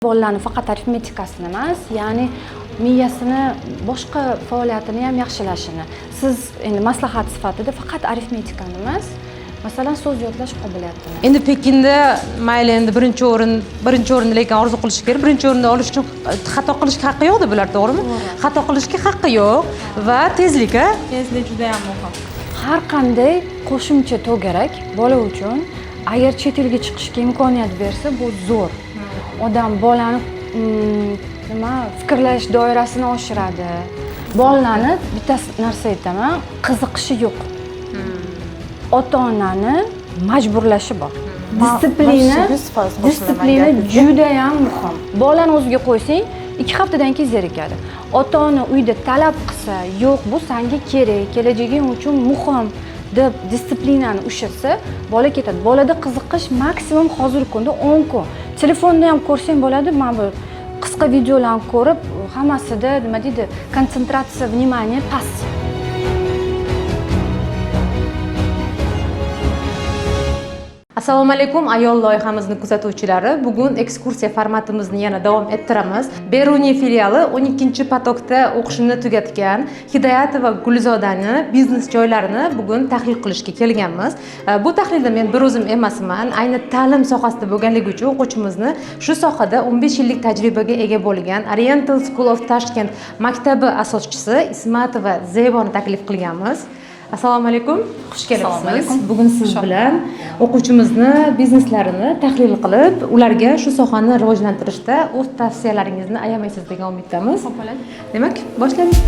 Bolalarni faqat arifmetikasini emas, ya'ni miyasini boshqa faoliyatini ham yaxshilashini. Siz endi maslahat sifatida faqat arifmetikani emas, masalan so'z yodlash qobiliyatini. Endi Pekinda mayli endi birinchi o'rinda lekin orzu qilish kerak. Birinchi o'rinda olish uchun xato qilishga haqqi yo'q deb bular, to'g'rimi? Xato qilishga haqqi yo'q va tezlik juda ham muhim. Har qanday qo'shimcha to'garak bola uchun agar chet elga chiqishga imkoniyat bersa, bu zo'r. Odam bolani fikrlash doirasini oshiradi. Bolalarni bitta narsa aytaman, qiziqishi yo'q. Ota-onani majburlashi bor. Disiplina juda ham muhim. Bolani o'ziga qo'ysang, 2 haftadan keyin zerikadi. Ota-ona uyda talab qilsa, yo'q, bu senga kerak, kelajaging uchun muhim deb disiplinani ushlatsa, bola ketadi. Bolada qiziqish maksimum hozirgi kunda 10 kun. Telefonda ham ko'rsang bo'ladi, men bu qisqa videolarni ko'rib, hammasida nima deydi, konsentratsiya, vнимание past. Assalomu alaykum ayol loyihamizni kuzatuvchilari. Bugun ekskursiya formatimizni yana davom ettiramiz. Beruniy filiali 12-patokda o'qishini tugatgan Hidoyatova Gulzodani biznes joylarini bugun tahlil qilishga kelganmiz. Bu tahlilda men bir o'zim emasman, ayni ta'lim sohasida bo'lganligi uchun o'quvchimizni shu sohada 15 yillik tajribaga ega bo'lgan Oriental School of Tashkent maktabi asoschisi Ismatova Zeboni taklif qilganmiz. Assalomu alaykum, xush kelibsiz. Bugun siz bilan o'quvchimizni bizneslarini tahlil qilib, ularga shu sohani rivojlantirishda o'z tavsiyalaringizni ayamaysiz degan umiddamiz. Demak, boshlaymiz.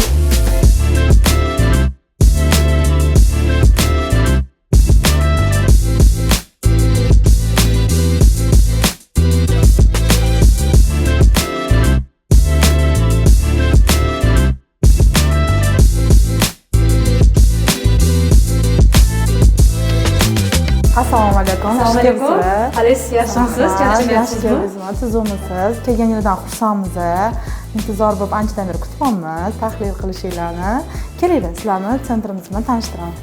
Assalomu alaykum. Assalomu alaykum. Qalasiz, yaxshimisiz? Charchamayapsizmi? Siz o'misiz? Kelganingizdan xursandmiz. Intizor bo'lib anchadan beri kutyapmiz tahlil qilishinglarni. Kelinglar, sizlarni sentrimiz bilan tanishtiramiz.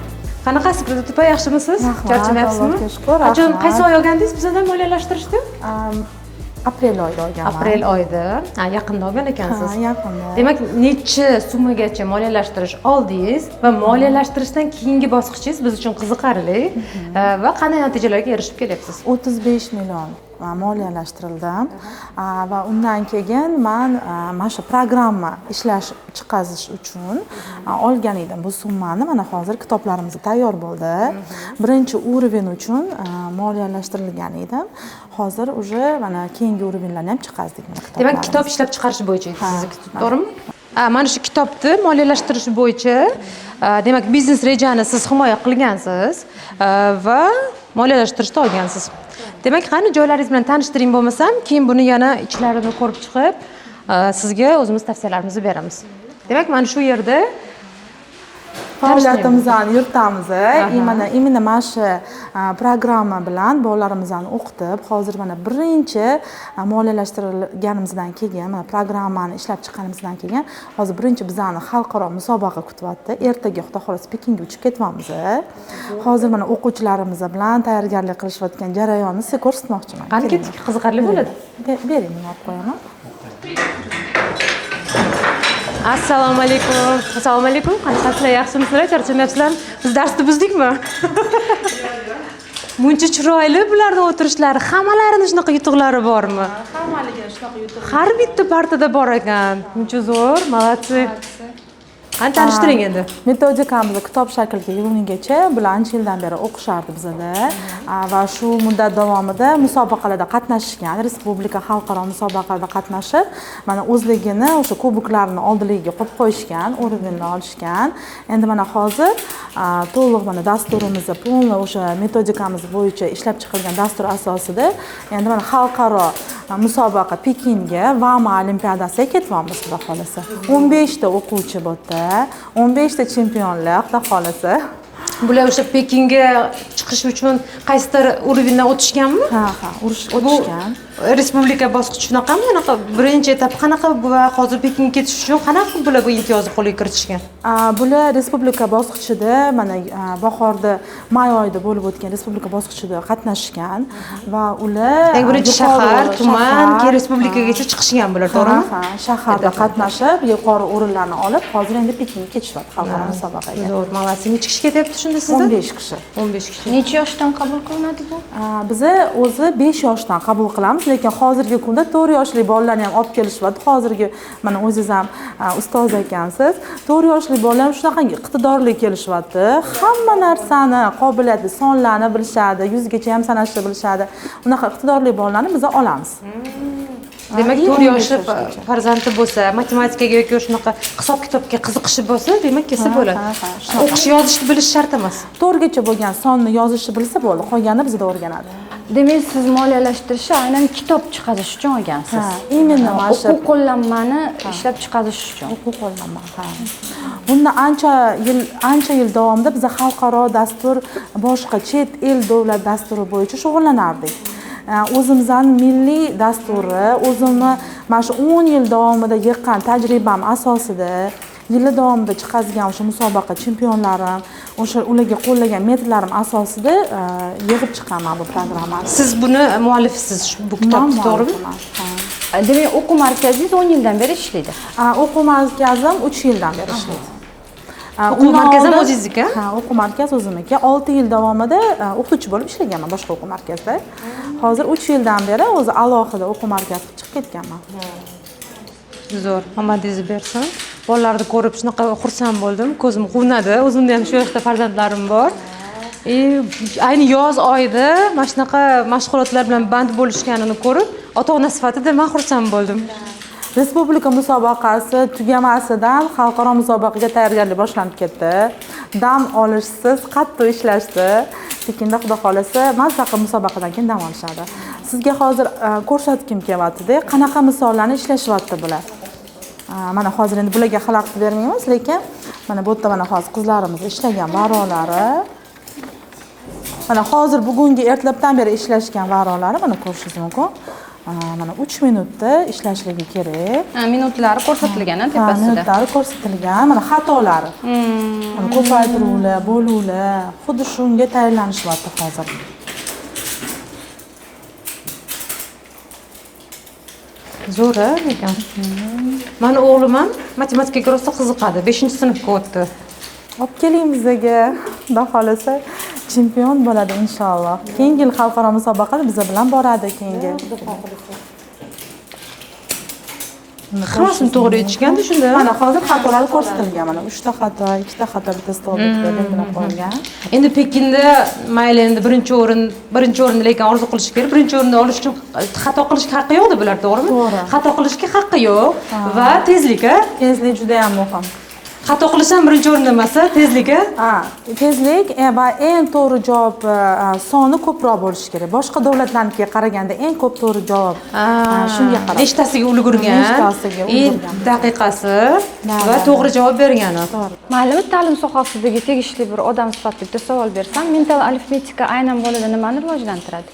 Qanaqasiz, Prototippa, yaxshimisiz? Charchamayapsizmi? Allohga shukr. Qachon qaysi oy olgandingiz bizdan moliyalashtirishni? Aprel oyida olganman. Aprel oyida. Yaqinda olgan ekansiz. Ha, yaqinda. Demak, necha summagacha moliyalashtirish oldingiz va moliyalashtirishdan keyingi bosqichingiz biz uchun qiziqarli va qanday natijalarga erishib kelyapsiz? 35 million moliyalashtirildim va undan keyin men mana shu programma ishlash chiqazish uchun olgan edim bu summani. Mana hozir kitoblarimiz tayyor bo'ldi. Birinchi uroven uchun moliyalashtirilgan edim. Hozir уже mana keyingi urovenlarni ham chiqazdik. Demak, kitob ishlab chiqarish bo'yicha sizniki, to'g'rimi? Mana shu kitobni moliyalashtirish bo'yicha demak, biznes rejani siz himoya qilgansiz va moliyalashtirishni olgansiz. Demak, qani joylaringiz bilan tanishtiring bo'lmasam, keyin buni yana ichlarini ko'rib chiqib, sizga o'zimiz tavsiyalarimizni beramiz. Demak, mana shu yerda faoliyatimizni yuritamiz. Именно mana shu programma bilan bolalarimizni o'qitib, hozir mana birinchi moliyalashtirganimizdan keyin, mana programmani ishlab chiqqanimizdan keyin, hozir birinchi bizani xalqaro musobaqa kutyapti. Ertaga Xudo xohlasa Pekinga uchib ketyapmiz. Hozir mana o'quvchilarimiz bilan tayyorgarlik qilishayotgan jarayonni sizga ko'rsatmoqchiman. Qani ketdik, qiziqarli bo'ladi. Bering, men olib qo'yaman. Assalomu alaykum. Assalomu alaykum. Qanaqasizlar? Yaxshimisizlar? Charchamayapsizlarmi? Biz darsni buzdikmi? Muncha chiroyli bularning o'tirishlari, hammalarini shunaqa yutuqlari bormi? Hammaliga shunaqa yutuq. Har bitta partada bor ekan. Muncha zo'r, молодцы. Qani tanishtiring endi. Metodikamizni kitob shaklga yig'unigacha bular ancha yildan beri o'qishardi bizda va shu muddat davomida musobaqalarda qatnashishgan, respublika xalqaro musobaqalarda qatnashib, mana o'zligini o'sha kuboklarni oldiligiga qo'yib qo'yishgan, o'rinlarni olishgan. Endi mana hozir to'liq mana dasturimizni полный o'sha metodikamiz bo'yicha ishlab chiqilgan dastur asosida endi mana xalqaro musobaqa Pekinga VAMA olimpiadasiga ketyapmiz, xudo xolasa. 15 ta o'quvchi bo'ldi. 15 ta chempionlar, xudo xolasa. Bular o'sha Pekinga chiqish uchun qaysidir уровеньdan o'tishganmi? Ha, o'tishgan. Respublika bosqichi shunaqami? Bunaqa birinchi etap qanaqa va hozir Pekinga ketish uchun qanaqa bular bu imtiyozni qo'lga kiritishgan? Bular respublika bosqichida mana bahorda may oyida bo'lib o'tgan respublika bosqichida qatnashgan va ular birinchi shahar, tuman, keyin respublikagacha chiqishgan bular, to'g'rimi? Ha, shaharda qatnashib, yuqori o'rinlarni olib, hozir endi Pekinga ketishyapti xalqaro musobaqaga. Zo'r, молодцы. Necha kishi ketyapti shunda sizda? 15 kishi. 15 kishi. Necha yoshdan qabul qilinadi bu? Biza o'zi 5 yoshdan qabul qilamiz, lekin hozirgi kunda 4 yoshli bolalarni ham olib kelishyapti. Hozirgi mana o'zingiz ham ustoz ekansiz. 4 yoshli bolalar ham shunaqa iqtidorli kelishyapti. Hamma narsani, qobiliyatli sonlarni bilishadi, 100 gacha ham sanashni bilishadi. Unaqa iqtidorli bolalarni biz olamiz. Demak, 4 yoshli farzandi bo'lsa, matematikaga yoki shunaqa hisob-kitobga qiziqishi bo'lsa, demak kelsa bo'ladi. O'qish, yozishni bilish shart emas. 4 gacha bo'lgan sonni yozishni bilsa bo'ldi, qolganini bizda o'rganadi. Demak, siz moliyalashtirishni aynan kitob chiqarish uchun olgansiz. Ha, именно mana shu o'quv qo'llanmani ishlab chiqarish uchun. o'quv qo'llanma. Ha. Bunda ancha yil davomida biz xalqaro dastur, boshqa chet el davlat dasturi bo'yicha shug'ullanardik. O'zimizning milliy dasturi, o'zimni mana shu 10 yil davomida yig'gan tajribam asosida yillar davomida chiqadigan o'sha musobaqa chempionlarim, o'sha ularga qo'llagan metodlarim asosida yig'ib chiqaman bu programmani. Siz buni muallifisiz bu kitobni, to'g'rimi? Demak, o'quv markazingiz 10 yildan beri ishlaydi. O'quv markazim 3 yildan beri ishlaydi. O'quv markazi ham o'zingizniki? Ha, o'quv markazi o'zimniki. 6 yil davomida o'qituvchi bo'lib ishlaganman boshqa o'quv markazida. Hozir 3 yildan beri o'zi alohida o'quv markaziga chiqib ketganman. Zo'r, omadingiz bersin. Bolalarni ko'rib shunaqa xursand bo'ldim, ko'zim quvnadi. O'zimda ham shu yoshda farzandlarim bor. Ayni yoz oyida mana shunaqa mashg'ulotlar bilan band bo'lishganini ko'rib, ota-ona sifatida men xursand bo'ldim. Respublika musobaqasi tugamasidan xalqaro musobaqaga tayyorgarlik boshlanib ketdi. Dam olishsiz qattiq ishlashdi. Pekinda xudo xolasa mazza musobaqadan keyin dam olishadi. Sizga hozir ko'rsatkim kelyapti-da, qanaqa misollarni ishlashyapti bular. Mana hozir endi bularga xalaqit bermaymiz, lekin mana bu yerda mana hozir qizlarimiz ishlagan varolari. Mana hozir bugungi ertalabdan beri ishlashgan varolari mana ko'rishingiz mumkin. Mana 3 minutda ishlashligi kerak. Minutlari ko'rsatilgan tepasida. Minutlari ko'rsatilgan. Mana xatolari. Mana ko'paytiruvlar, bo'luvlar, xuddi shunga tayyorlanishyapti hozir. Zo'r ekan. Mani o'g'lim ham matematikaga rosa qiziqadi. 5-sinfga o'tdi. Olib keling bizga, xudo xolasa chempion bo'ladi inshaalloh. Keyingi yil xalqaro musobaqada biz bilan boradi keyingi. Xirosini to'g'ri yetishganda shunda. Mana hozir xatolar ko'rsatilgan. Mana 3 ta xato, 2 ta xato bitta stolga belgilab qo'yilgan. Endi Pekinda mayli endi birinchi o'rinni lekin orzu qilish kerak. Birinchi o'rinni olish uchun xato qilishga haqqi yo'q bular, to'g'rimi? To'g'ri. Xato qilishga haqqi yo'q va tezlik. Tezlik juda ham muhim. Xato qilsam birinchi o'rinda emas, tezlik. Tezlik va eng to'g'ri javob soni ko'proq bo'lishi kerak. Boshqa davlatlarnikiga qaraganda eng ko'p to'g'ri javob shunga qarab. Nechtasiga ulgurgan, daqiqasi va to'g'ri javob bergani. Ma'lum ta'lim sohasidagi tegishli bir odam sifatida bitta savol bersam, mental arifmetika aynan bolada nimani rivojlantiradi?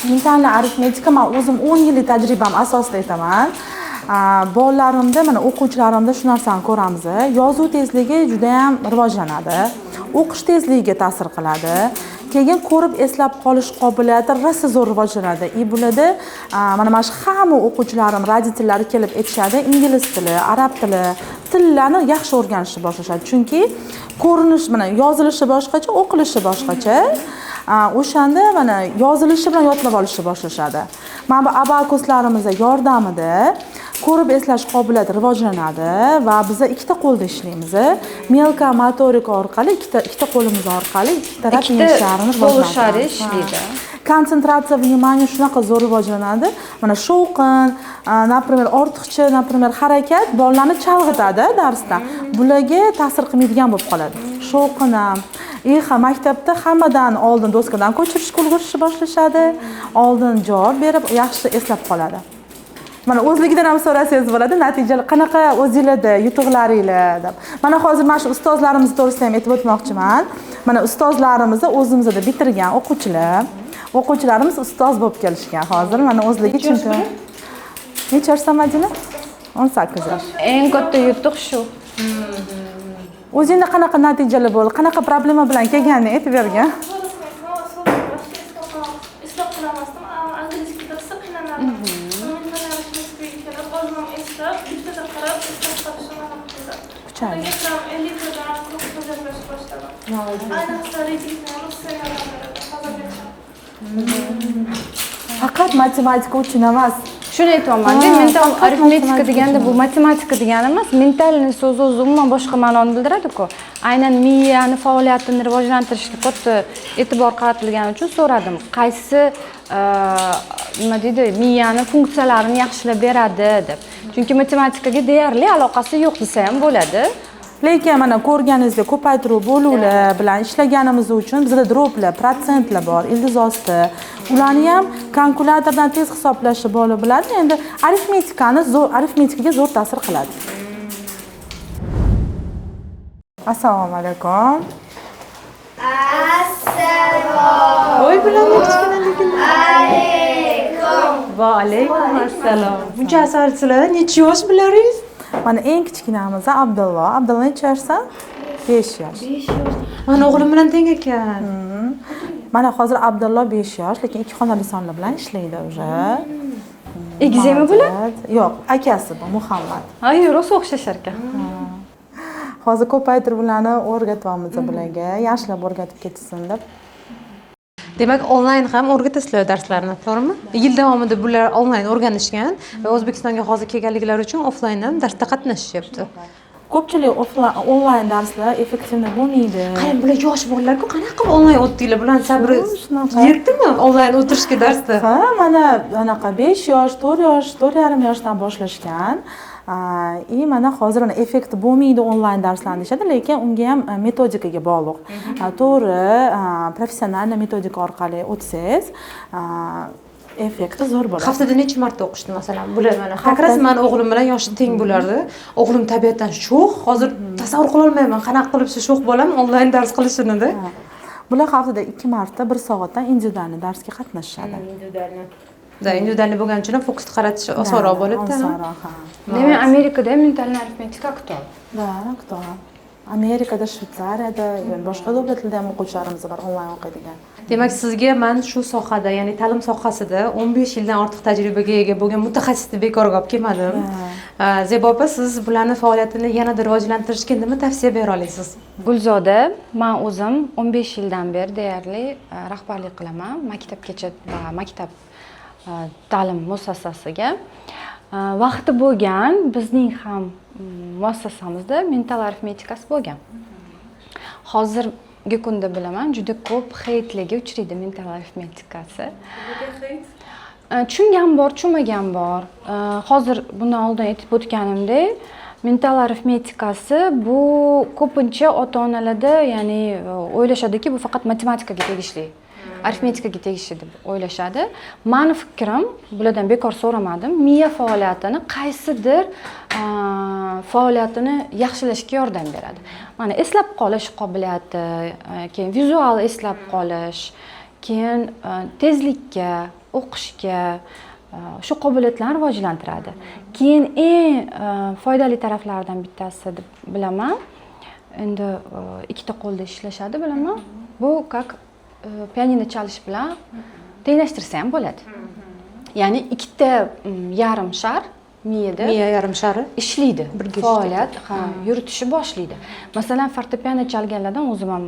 Mental arifmetika men o'zim 10 yillik tajribam asosida aytaman. Bolalarimda, mana o'quvchilarimda shu narsani ko'ramiz. Yozuv tezligi juda ham rivojlanadi. O'qish tezligiga ta'sir qiladi. Keyin ko'rib eslab qolish qobiliyati rosa zo'r rivojlanadi. Bularda mana shu hamma o'quvchilarim, roditellari kelib aytishadi, ingliz tili, arab tili, tillarni yaxshi o'rganishni boshlashadi. Chunki ko'rinish bilan yozilishi boshqacha, o'qilishi boshqacha. O'shanda mana yozilishi bilan yodlab olishni boshlashadi. Mana bu abakuslarimiz yordamida ko'rib eslash qobiliyati rivojlanadi va biz ikkita qo'lda ishlaymiz. Melka motorika orqali ikkita qo'limiz orqali ikki taraf ishlarini rivojlantiradi. Konsentratsiya, vнимание shunaqa zo'r rivojlanadi. Mana shovqin, например, ortiqcha, например, harakat bolalarni chalg'itadi darsda. Bularga ta'sir qilmaydigan bo'lib qoladi. Shovqin ham maktabda hammadan oldin doskadan ko'chirishga ulgurishni boshlashadi. Oldin javob berib, yaxshi eslab qoladi. mana o'zligidan ham so'rasangiz bo'ladi, natijalar qanaqa o'zingizlarda yutuqlaringlar deb. Mana hozir mana shu ustozlarimiz to'g'risida ham aytib o'tmoqchiman. Mana ustozlarimiz o'zimizda bitirgan o'quvchilar. O'quvchilarimiz ustoz bo'lib kelishgan hozir. Mana o'zligi chempion. Necha yoshda Madina? 18 yosh. Eng katta yutuq shu. O'zingda qanaqa natijalar bo'ldi? Qanaqa problema bilan kelganini aytib bergan. Isloq qilmasdim. Angliskiy darsda qiynaldim. O'zim eslab, bittadan qarab, isloq qilishni qildim. Kuchaydi. Keyin 50 tadan ko'p so'zlash boshladim. Ayniqsa reytingni russiya yo'naladi. Hozirgacha. Faqat matematika uchun emas. Shuni aytyapman-da, mental arifmetika deganda bu matematika degani emas, mentalni so'zi o'zi umuman boshqa ma'noni bildiradi-ku. Aynan miyani faoliyatini rivojlantirishga katta e'tibor qaratilgani uchun so'radim. Qaysi nima deydi, miyani funksiyalarini yaxshilab beradi deb. Chunki matematikaga deyarli aloqasi yo'q desa ham bo'ladi. Lekin mana ko'rganingizdek ko'paytiruv bo'luvlar bilan ishlaganimiz uchun bizda droplar, protsentlar bor, ildiz osti. Ularni ham kalkulyatordan tez hisoblashni bo'lib biladi. Endi arifmetikaga zo'r ta'sir qiladi. Assalomu alaykum. Voy bilan kichkinaligim. Va alaykum assalom. Buncha asalchilar, necha yosh bilaringiz? Mana eng kichkinamiz Abdullo. Abdullo necha yoshda? 5 yosh. Mana o'g'lim bilan teng ekan. Mana hozir Abdullo 5 yosh, lekin ikki xonali sonlar bilan ishlaydi o'sha. Egizimi bular? Yo'q, akasi bu Muhammad. Ay, rosa o'xshashar ekan. Hozir ko'paytiruvlarni o'rgatyapmiz bularga, yaxshilab o'rgatib ketsin deb. Demak, onlayn ham o'rgatasizlar darslarni, to'g'rimi? Yil davomida bular onlayn o'rganishgan va O'zbekistonga hozir kelganliklari uchun offlayn ham darsda qatnashishyapti. Ko'pchilik onlayn darslar effektivni bo'lmaydi. Qarang, bular yosh bolalar-ku, qanaqa onlayn o'tdinglar? Bular sabri yetdimi onlayn o'tirishga darsda? Ha, mana anaqa 5 yosh, 4 yosh, 4,5 yoshdan boshlashgan. Mana hozir effekti bo'lmaydi onlayn darslar deyishadi, lekin unga ham metodikaga bog'liq. To'g'ri, professional metodika orqali o'tsangiz, effekti zo'r bo'ladi. Haftada necha marta o'qishdi masalan? Bular mana haqiqatdan men o'g'lim bilan yoshi teng bo'lardi. O'g'lim tabiatdan sho'x. Hozir tasavvur qila olmayman qanaqa qilib shu sho'x bolam onlayn dars qilishini-da. Bular haftada 2 marta 1 soatdan individual darsga qatnashadi. Individual bo'lgani uchun fokusni qaratish osonroq bo'ladi-da. Osonroq, ha. Demak, Amerikada ham mental arifmetika aktual. Da, aktual. Amerikada, Shvetsariyada, boshqa davlatlarda ham o'quvchilarimiz bor onlayn o'qiydigan. Demak, sizga men shu sohada, ya'ni ta'lim sohasida 15 yildan ortiq tajribaga ega bo'lgan mutaxassisni bekorga olib kelmadim. Zebo opa, siz bularning faoliyatini yanada rivojlantirishga nima tavsiya bera olasiz? Gulzoda, men o'zim 15 yildan beri deyarli rahbarlik qilaman maktabgacha va maktab ta'lim muassasasiga. Vaqti bo'lgan, bizning ham muassasamizda mental arifmetikasi bo'lgan. Hozirgi kunda bilaman, juda ko'p heytlarga uchraydi mental arifmetikasi. Tushungan bor, tushunmagan bor. Hozir bundan oldin aytib o'tganimdek, mental arifmetikasi bu ko'pincha ota-onalarda, ya'ni o'ylashadiki, bu faqat matematikaga tegishli. Arifmetikaga tegishli deb o'ylashadi. Meni fikrim, bulardan bekor so'ramadim, miya faoliyatini qaysidir faoliyatini yaxshilashga yordam beradi. Mana eslab qolish qobiliyati, keyin vizual eslab qolish, keyin tezlikka, o'qishga shu qobiliyatlarni rivojlantiradi. Keyin eng foydali taraflaridan bittasi deb bilaman. Endi ikkita qo'lda ishlashadi bilaman. Bu как pianino chalish bilan tenglashtirsa ham bo'ladi. Ya'ni ikkita yarim shar miyada Miya yarim shari ishlaydi. Faoliyat yuritishni boshlaydi. Masalan, fortepiano chalganlardan o'zim ham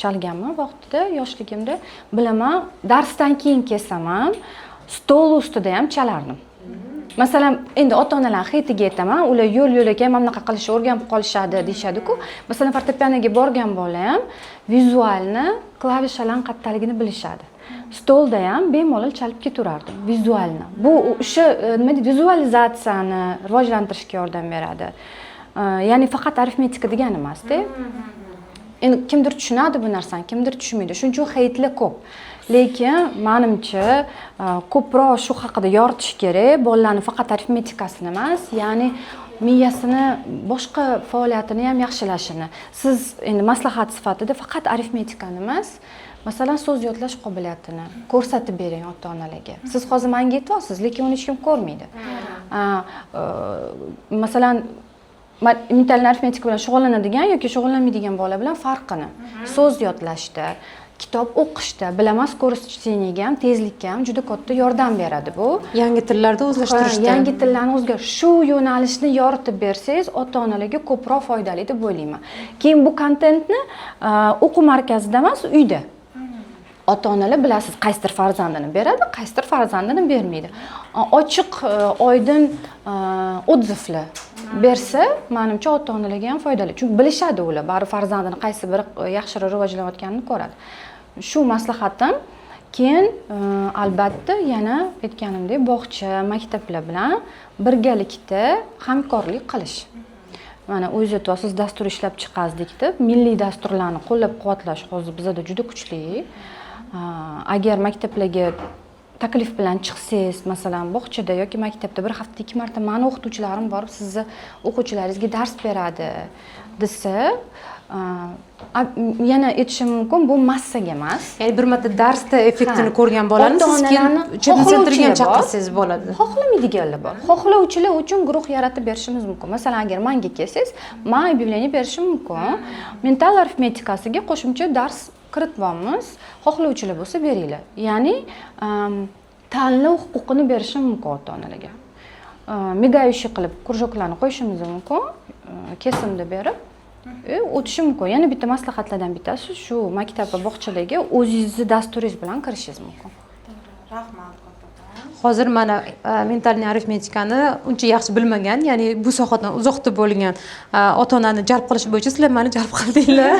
chalganman vaqtida, yoshligimda bilaman, darsdan keyin kelsam ham stol ustida ham chalardim. Masalan, endi ota-onalar hetiga aytaman, ular yo'l-yo'lakay mana bunaqa qilishni o'rganib qolishadi deyshadi-ku. Masalan, fortepianoga borgan bola ham vizualni, klavishalarning qattaligini bilishadi. Stolda ham bemalol chalib ketaverardim vizualni. Bu o'sha nima deydi, vizualizatsiyani rivojlantirishga yordam beradi. Ya'ni faqat arifmetika degani emas-da. Endi kimdir tushunadi bu narsani, kimdir tushunmaydi. Shuning uchun heytlar ko'p. lekin menimcha ko'proq shu haqida yoritish kerak, bolalarni faqat arifmetikasini emas, ya'ni miyasini boshqa faoliyatini ham yaxshilashini. Siz endi maslahat sifatida faqat arifmetikani emas, masalan so'z yodlash qobiliyatini ko'rsatib bering ota-onalarga. Siz hozir menga aytyapsiz, lekin uni hech kim ko'rmaydi. Masalan mental arifmetika bilan shug'ullanadigan yoki shug'ullanmaydigan bola bilan farqini so'z yodlashda, kitob o'qishda, bilamas ko'rsatishga ham, tezlikka ham juda katta yordam beradi bu. Yangi tillarda o'zlashtirishda. Yangi tillarni shu yo'nalishni yoritib bersangiz, ota-onalarga ko'proq foydali deb o'ylayman. Keyin bu kontentni o'quv markazida emas, uyda. Ota-onalar bilasiz, qaysidir farzandini beradi, qaysidir farzandini bermaydi. Ochiq, oydin odzivlar bersa, menimcha ota-onalarga ham foydali. Chunki bilishadi ular, baribir farzandini qaysi biri yaxshiroq rivojlanayotganini ko'radi. Shu maslahatim. Keyin albatta yana aytganimdek, bog'cha, maktablar bilan birgalikda hamkorlik qilish. Mana o'zingiz aytasiz, dastur ishlab chiqazdik deb, milliy dasturlarni qo'llab-quvvatlash hozir bizda juda kuchli. Agar maktablarga taklif bilan chiqsangiz, masalan, bog'chada yoki maktabda bir haftada 2 marta meni o'qituvchilarim borib sizni o'quvchilaringizga dars beradi desa, yana aytishim mumkin, bu massaga emas. Ya'ni bir marta darsda effektini ko'rgan bolani siz keyin chintirgan chaqirsangiz bo'ladi. Xohlamaydiganlar bor. Xohlovchilar uchun guruh yaratib berishimiz mumkin. Masalan, agar menga kelsangiz, men объявление berishim mumkin. Mental arifmetikasiga qo'shimcha dars kiritibamiz. Xohlovchilar bo'lsa beringlar. Ya'ni tanlov huquqini berishim mumkin ota-onalarga. Migaющий qilib krujoklarni qo'yishimiz mumkin, kesimda berib o'tishi mumkin. Yana bitta maslahatlardan bittasi shu maktab va bog'chalarga o'zingizni dasturingiz bilan kirishingiz mumkin. Rahmat. Hozir mana mental arifmetikani uncha yaxshi bilmagan, ya'ni bu sohadan uzoqda bo'lgan ota-onani jalb qilish bo'yicha sizlar meni jalb qildinglar.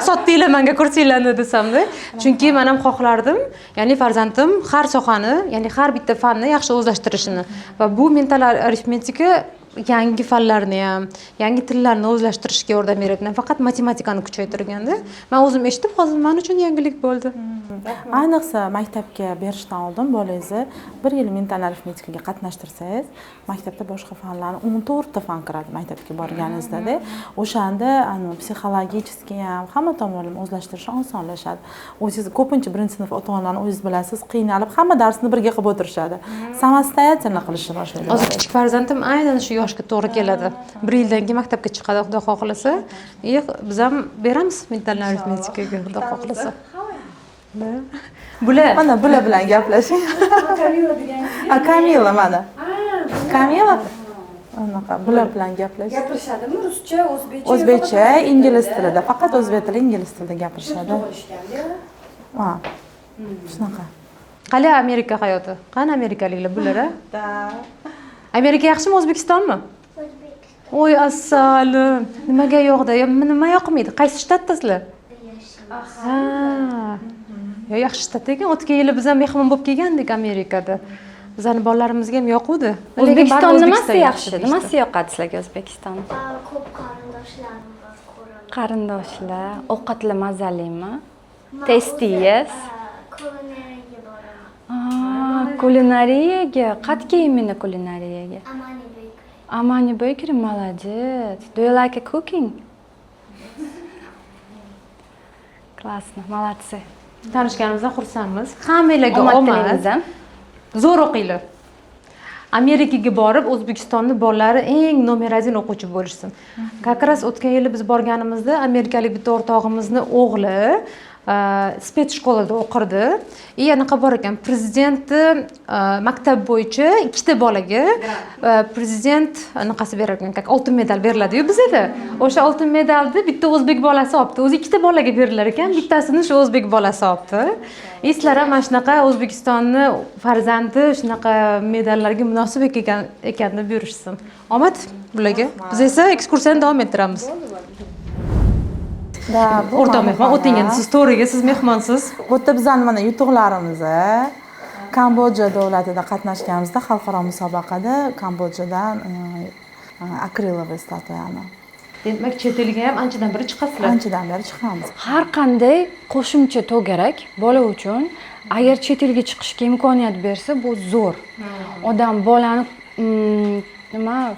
Sotdinglar menga kursinglarni desamda. Chunki men ham xohlardim, ya'ni farzandim har sohani, ya'ni har bitta fanni yaxshi o'zlashtirishini va bu mental arifmetika yangi fanlarni ham, yangi tillarni o'zlashtirishga yordam beradi. Faqat matematikani kuchaytirganda, men o'zim eshitib, hozir men uchun yangilik bo'ldi. Ayniqsa maktabga berishdan oldin bolangizni 1 yil mental arifmetikaga qatnashtirsangiz, maktabda boshqa fanlarni 14 ta fan kiradi maktabga borganingizda. O'shanda psixologически ham hamma tomonlama o'zlashtirish osonlashadi. O'zingiz ko'pincha 1-sinf ota-onalarni o'zingiz bilasiz, qiynalib hamma darsni birga qilib o'tirishadi. Samostoятельно qilishni boshlaydi. Hozir kichik farzandim aynan shu yoshga to'g'ri keladi. 1 yildan keyin maktabga chiqadi, Xudo xohlasa. Biz ham beramiz mental arifmetikaga, Xudo xohlasa. Bular bilan gaplashing. Kamila mana. Kamila. Anaqa bular bilan gaplashing. Gapirishadimi? Ruscha, o'zbekcha? O'zbekcha, ingliz tilida, faqat o'zbek tili, ingliz tilida gapirishadi. Ha. Shunaqa. Qani Amerika hayoti? Qani amerikaliklar bular? Amerika yaxshimi, O'zbekistonmi? O'zbek. Voy assalom. Nimaga yo'qda? Nima yoqmaydi? Qaysi shtatdasizlar? Ha. Yaxshi shtat ekan. O'tgan yili biz ham mehmon bo'lib kelgandik Amerikada. Bizning bolalarimizga ham yoquvdi. O'zbekiston nimasi yaxshi? Nimasi yoqadi sizlarga O'zbekiston? Ko'p qarindoshlarim bor, ko'raman. Qarindoshlar, ovqatlar mazalimi? Testiyas? Kulinariyaga boraman. Kulinariyaga. Qatga именно kulinariyaga? Amani Bakery. Amani Bakery, молодец. Do you like cooking? Klassno, молодцы. Tanishganimizdan xursandmiz. Hammalarga omad. Zo'r o'qinglar. Amerikaga borib O'zbekistonning bolalari eng nomer 1 o'quvchi bo'lishsin. Как раз o'tgan yili biz borganimizda amerikalik bitta o'rtog'imizning o'g'li spetsshkolada o'qirdi. Anaqa bor ekan, prezidentni maktab bo'yicha 2 ta bolaga prezident anaqasi berar ekan, oltin medal beriladi-yu bizda. O'sha oltin medalni bitta o'zbek bolasi olibdi. O'zi 2 ta bolaga berilar ekan, bittasini shu o'zbek bolasi olibdi. Sizlar ham mana shunaqa O'zbekistonning farzandi shunaqa medallarga munosib ekan deb yurishsin. Omad bularga. Biz esa ekskursiyani davom ettiramiz. O'rtoq mehmon, o'ting endi siz to'g'riga, siz mehmonsiz. Bu yerda bizning mana yutuqlarimiz Kambodja davlatida qatnashganimizda xalqaro musobaqada Kambodjadan akrilovый statuyani demak chet elga ham anchadan beri chiqasizlar. Anchadan beri chiqamiz. Har qanday qo'shimcha to'garak bola uchun agar chet elga chiqishga imkoniyat bersa, bu zo'r. Odam bolani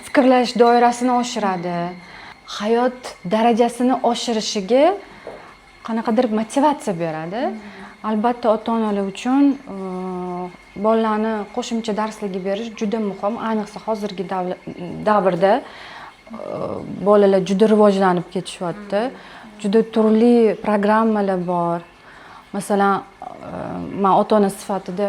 fikrlash doirasini oshiradi. Hayot darajasini oshirishiga qanaqadir motivatsiya beradi. Albatta ota-onalar uchun bolalarni qo'shimcha darslarga berish juda muhim, ayniqsa hozirgi davrda bolalar juda rivojlanib ketishyapti. Juda turli programmalar bor. Masalan, men ota-ona sifatida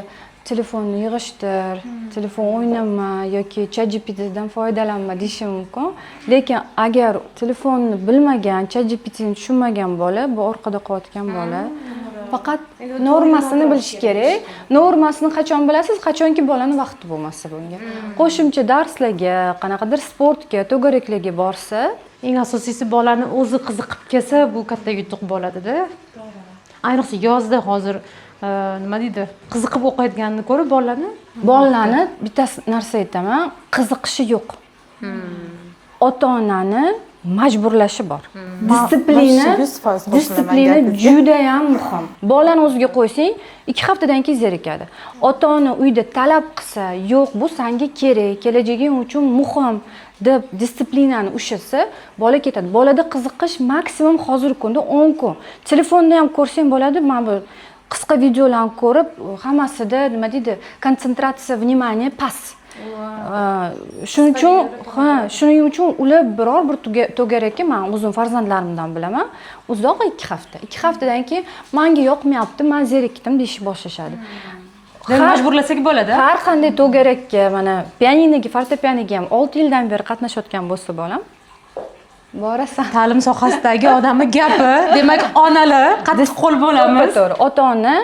telefonni yig'ishtir, telefon o'ynama yoki ChatGPTdan foydalanma deyishim mumkin. Lekin agar telefonni bilmagan, ChatGPTni tushunmagan bola, bu orqada qolayotgan bola. Faqat normasini bilish kerak. Normasini qachon bilasiz? Qachonki bolani vaqti bo'lmasa bunga. Qo'shimcha darslarga, qanaqadir sportga, to'garaklarga borsa, Eng asosiysi bolani o'zi qiziqib kelsa, bu katta yutuq bo'ladi-da. Ayniqsa yozda hozir nima deydi? Qiziqib o'qiyotganini ko'rib bolalarni bitta narsa aytaman, qiziqishi yo'q. Ota-onani majburlashi bor. Disiplina juda ham muhim. Bolani o'ziga qo'ysang, 2 haftadan keyin zerikadi. Ota-ona uyda talab qilsa, yo'q, bu senga kerak, kelajaging uchun muhim deb disiplinani ushlasa, bola ketadi. Bolada qiziqish maksimum hozirgi kunda 10 kun. Telefonda ham ko'rsang bo'ladi, men bu qisqa videolarni ko'rib, hammasida nima deydi, konsentratsiya, vнимание past. Shuning uchun ular biror bir to'garakka, men o'zim farzandlarimdan bilaman, uzoq 2 hafta. 2 haftadan keyin menga yoqmayapti, men zerikdim deyish boshlashadi. majburlasak bo'ladi. Har qanday to'garakka, mana pianinoga, fortepianoga ham 6 yildan beri qatnashayotgan bo'lsa bolam, borasan. Ta'lim sohasidagi odamni gapi, demak onalar qattiq qo'l bo'lamiz. To'g'ri, ota-ona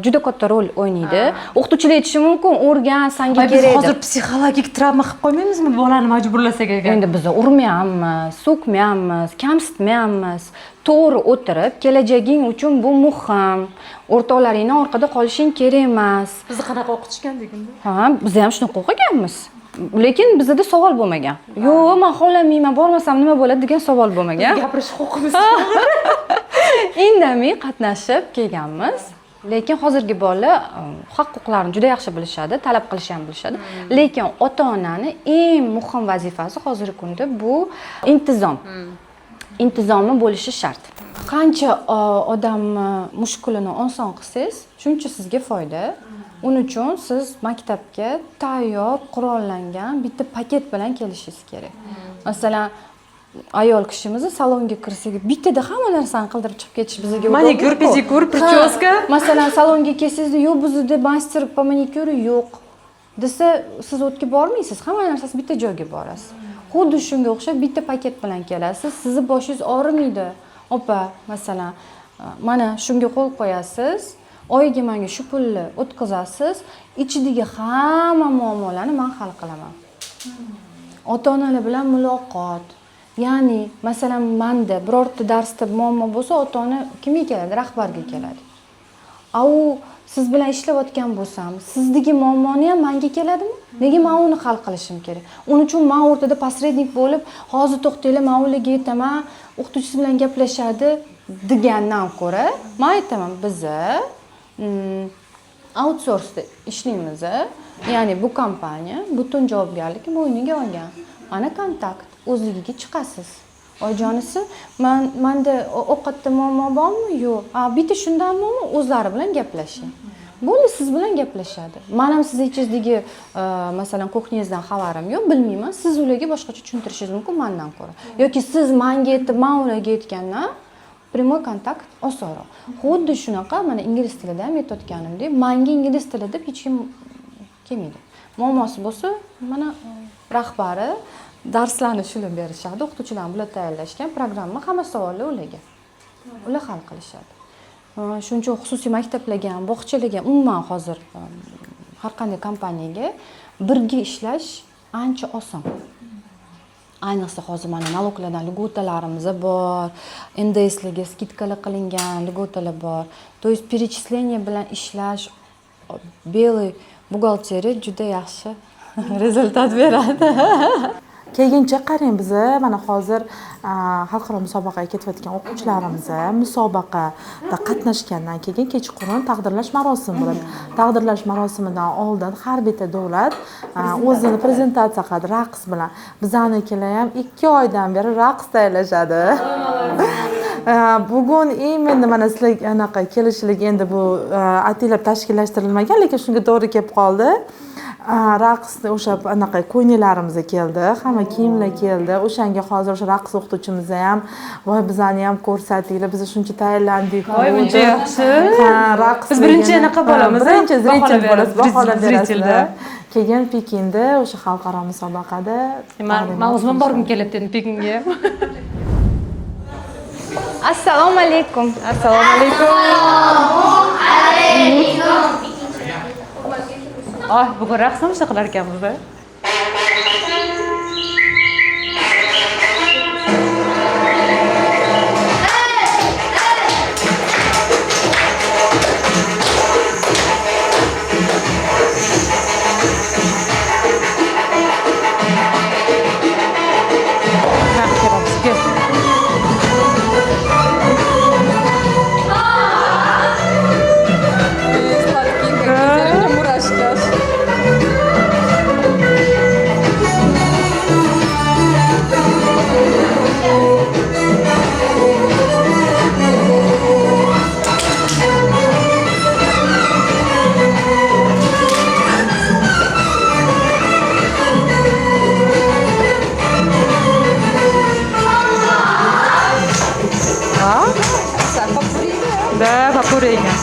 juda katta rol o'ynaydi. O'qituvchilar aytishi mumkin, o'rgan, senga Biz kerak. hozir psixologik travma qilib qo'ymaymizmi bolani majburlasak ekan? Endi biz urmayapmiz, so'kmayapmiz, kamsitmayapmiz. To'g'ri o'tirib, kelajaging uchun bu muhim. O'rtoqlaringdan orqada qolishing kerak emas. Bizni qanaqa o'qitishgan deganda? Ha, biz ham shunaqa o'qiganmiz. Lekin bizda savol bo'lmagan. Yo'q, men xohlamayman, bormasam nima bo'ladi degan savol bo'lmagan. Gapirish huquqimiz. Indamay qatnashib kelganmiz. Lekin hozirgi bolalar haq-huquqlarini juda yaxshi bilishadi, talab qilishni ham bilishadi. Lekin ota-onani eng muhim vazifasi hozirgi kunda bu intizom. Intizomi bo'lishi shart. Qancha odamni mushkulini oson qilsangiz, shuncha sizga foyda. Uning uchun siz maktabga tayyor, qurollangan bitta paket bilan kelishingiz kerak. Masalan, ayol kishimizni salonga kirsak, bittada hamma narsani qildirib chiqib ketish bizga Manikyur, pedikyur, prichoska. Masalan, salonga kelsangizda, yo'q, bizda master po manikyuri yo'q desa, siz o'tga bormaysiz. Hamma narsasi bitta joyga borasiz. Xuddi shunga o'xshab bitta paket bilan kelasiz. Sizni boshingiz og'rimaydi. Opa, masalan, mana shunga qo'l qo'yasiz. Oyiga menga shu pulni o'tkazasiz, ichidagi hamma muammolarni men hal qilaman. Ota-onalar bilan muloqot. Ya'ni, masalan, menda birorta darsda muammo bo'lsa, ota-ona kimga keladi? Rahbarga keladi. U siz bilan ishlayotgan bo'lsam, sizdagi muammoni ham menga keladimi? Nega men uni hal qilishim kerak? Uning uchun men o'rtada posrednik bo'lib, hozir to'xtanglar, men ularga aytaman, o'qituvchisi bilan gaplashadi degandan ko'ra, men aytaman, biz outsourced ishlaymiz. Ya'ni bu kompaniya butun javobgarlikni bo'yniga olgan. Mana kontakt, o'zligiga chiqasiz. Oyijonisi, menda ovqatda muammo bormi? Yo'q. Bitta shundan muammo, o'zlari bilan gaplashing. Bo'ldi, siz bilan gaplashadi. Men ham siz ichingizdagi, masalan, kuxnyangizdan xabarim yo'q, bilmayman. Siz ularga boshqacha tushuntirishingiz mumkin mendan ko'ra. Yoki siz menga aytib, men ularga aytgandan prямой kontakt osonroq. Xuddi shunaqa mana ingliz tilida ham aytayotganimdek, menga ingliz tilida deb hech kim kelmaydi. Muammosi bo'lsa, mana rahbari darslarni shulab berishadi, o'qituvchilar bilan tayyorlashgan programma, hamma savollar ularga. Ular hal qilishadi. Shuning uchun xususiy maktablarga ham, bog'chalarga ham umuman hozir har qanday kompaniyaga birga ishlash ancha oson. Ayniqsa hozir mana налогlardan lьготаlarimiz bor, NDSlarga skidkalar qilingan lьготаlar bor. То есть перечисление bilan ishlash, belый buxgalteriya juda yaxshi rezultat beradi. keyincha qarang biza mana hozir xalqaro musobaqaga ketayotgan o'quvchilarimiz musobaqada qatnashgandan keyin kechqurun taqdirlash marosimi bo'ladi. Taqdirlash marosimidan oldin har bitta davlat o'zini prezentatsiya qiladi raqs bilan. Bizanikilar ham 2 oydan beri raqs tayyorlashadi. Bugun imенно mana sizlar anaqa kelishlik endi bu ataylab tashkillashtirilmagan, lekin shunga to'g'ri kelib qoldi. Raqsni o'sha anaqa ko'ynaklarimiz keldi, hamma kiyimlar keldi. O'shanga hozir o'sha raqs o'qituvchimiz ham, voy bizani ham ko'rsatinglar, biz shuncha tayyorlandik. Voy buncha yaxshi. Raqs. Biz birinchi anaqa bo'lamiz. Birinchi zritel bo'lasiz, baholab berasizlar. Keyin Pekinda o'sha xalqaro musobaqada men o'zim borgim kelyapti endi Pekinga. Assalomu alaykum. Assalomu alaykum. Ay, bugun raqs ham qilar ekanmiz-da. Да, попурение.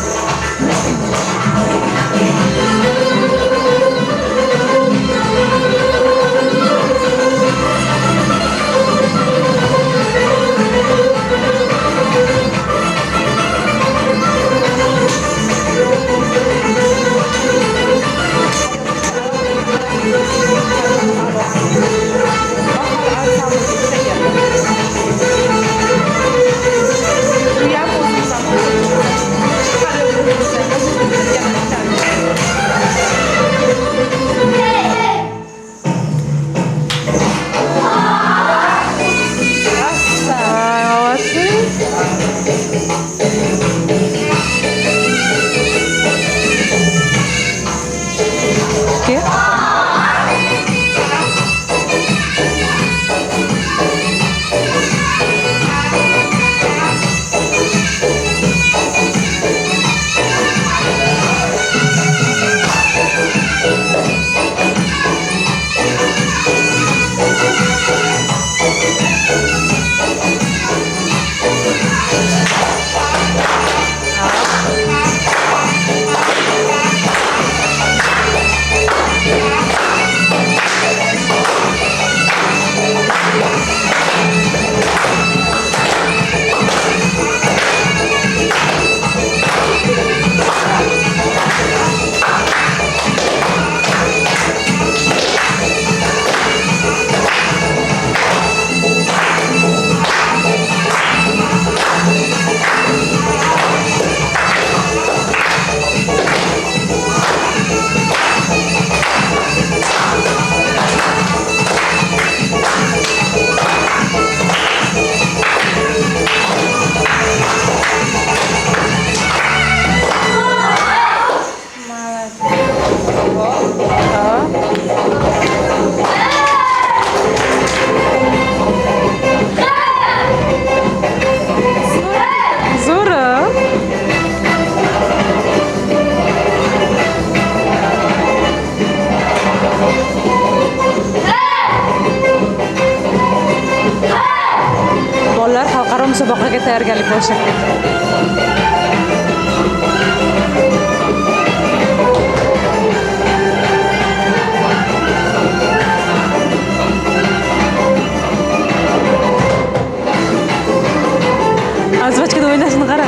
musobaqaga tayyorgarlik boshlayapti. Azvachkada o'ynashini qara.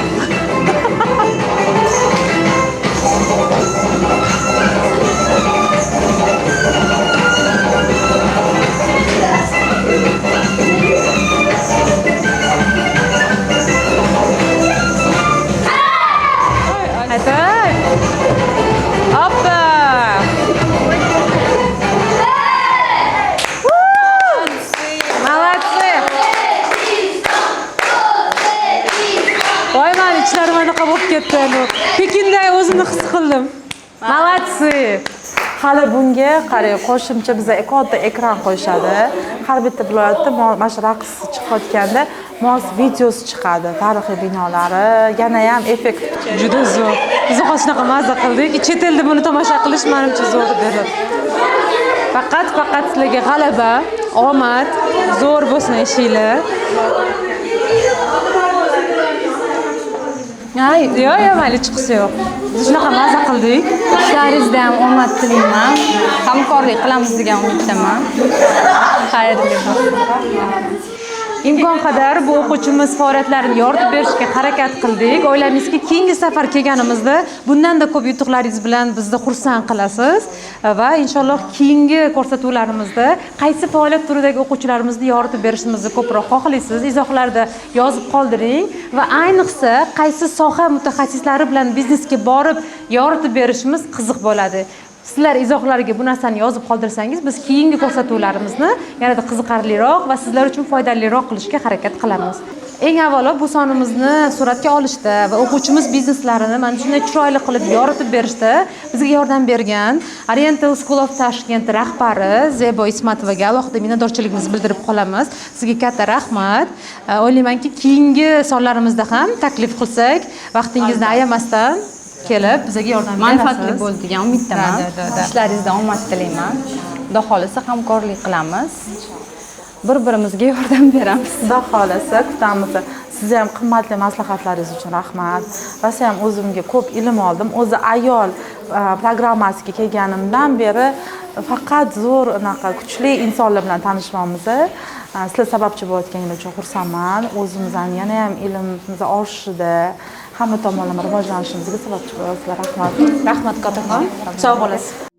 Merci. Hali bunga qarang, qo'shimcha bizga katta ekran qo'yishadi. Har bitta viloyatda mana shu raqs chiqayotganda mos videosi chiqadi, tarixiy binolari, yana ham effekt. Juda zo'r. Biz hozir shunaqa mazza qildik. Chet elda buni tomosha qilish menimcha zo'r beradi. Faqat sizlarga g'alaba, omad, zo'r bo'lsin ishinglar. Yo'q, mayli chiqsa yo'q. Biz shunaqa mazza qildik. Ishlaringizda ham omad tilayman. Hamkorlik qilamiz degan umiddaman. Xayrli bo'lsin. Imkon qadar bu o'quvchimiz faoliyatlarini yoritib berishga harakat qildik. O'ylaymizki, keyingi safar kelganimizda bundan-da ko'p yutuqlaringiz bilan bizni xursand qilasiz va inshaalloh keyingi ko'rsatuvlarimizda qaysi faoliyat turidagi o'quvchilarimizni yoritib berishimizni ko'proq xohlaysiz, izohlarda yozib qoldiring va ayniqsa qaysi soha mutaxassislari bilan biznesga borib yoritib berishimiz qiziq bo'ladi. Sizlar izohlarga bu narsani yozib qoldirsangiz, biz keyingi ko'rsatuvlarimizni yanada qiziqarliroq va sizlar uchun foydaliroq qilishga harakat qilamiz. Eng avvalo bu sonimizni suratga olishda va o'quvchimiz bizneslarini mana shunday chiroyli qilib yoritib berishda bizga yordam bergan Oriental School of Tashkent rahbari Zebo Ismatovaga alohida minnatdorchiligimizni bildirib qolamiz. Sizga katta rahmat. O'ylaymanki, keyingi sonlarimizda ham taklif qilsak, vaqtingizni ayamasdan kelib bizga yordam berasiz. Manfaatli bo'ldi degan umiddaman. Ishlaringizda omad tilayman. Xudo xolisa hamkorlik qilamiz. Bir-birimizga yordam beramiz. Xudo xolasa kutamiz. Sizga ham qimmatli maslahatlaringiz uchun rahmat. Va sen ham o'zimga ko'p ilm oldim. O'zi ayol programmasiga kelganimdan beri faqat zo'r unaqa kuchli insonlar bilan tanishmoqmiz. Sizlar sababchi bo'layotganingiz uchun xursandman. O'zimizdan yana ham ilmimiz oshishida, hamma tomonlama rivojlanishimizga sababchi bo'lasizlar. Rahmat. Rahmat, Kataqon. Sog' bo'lasiz.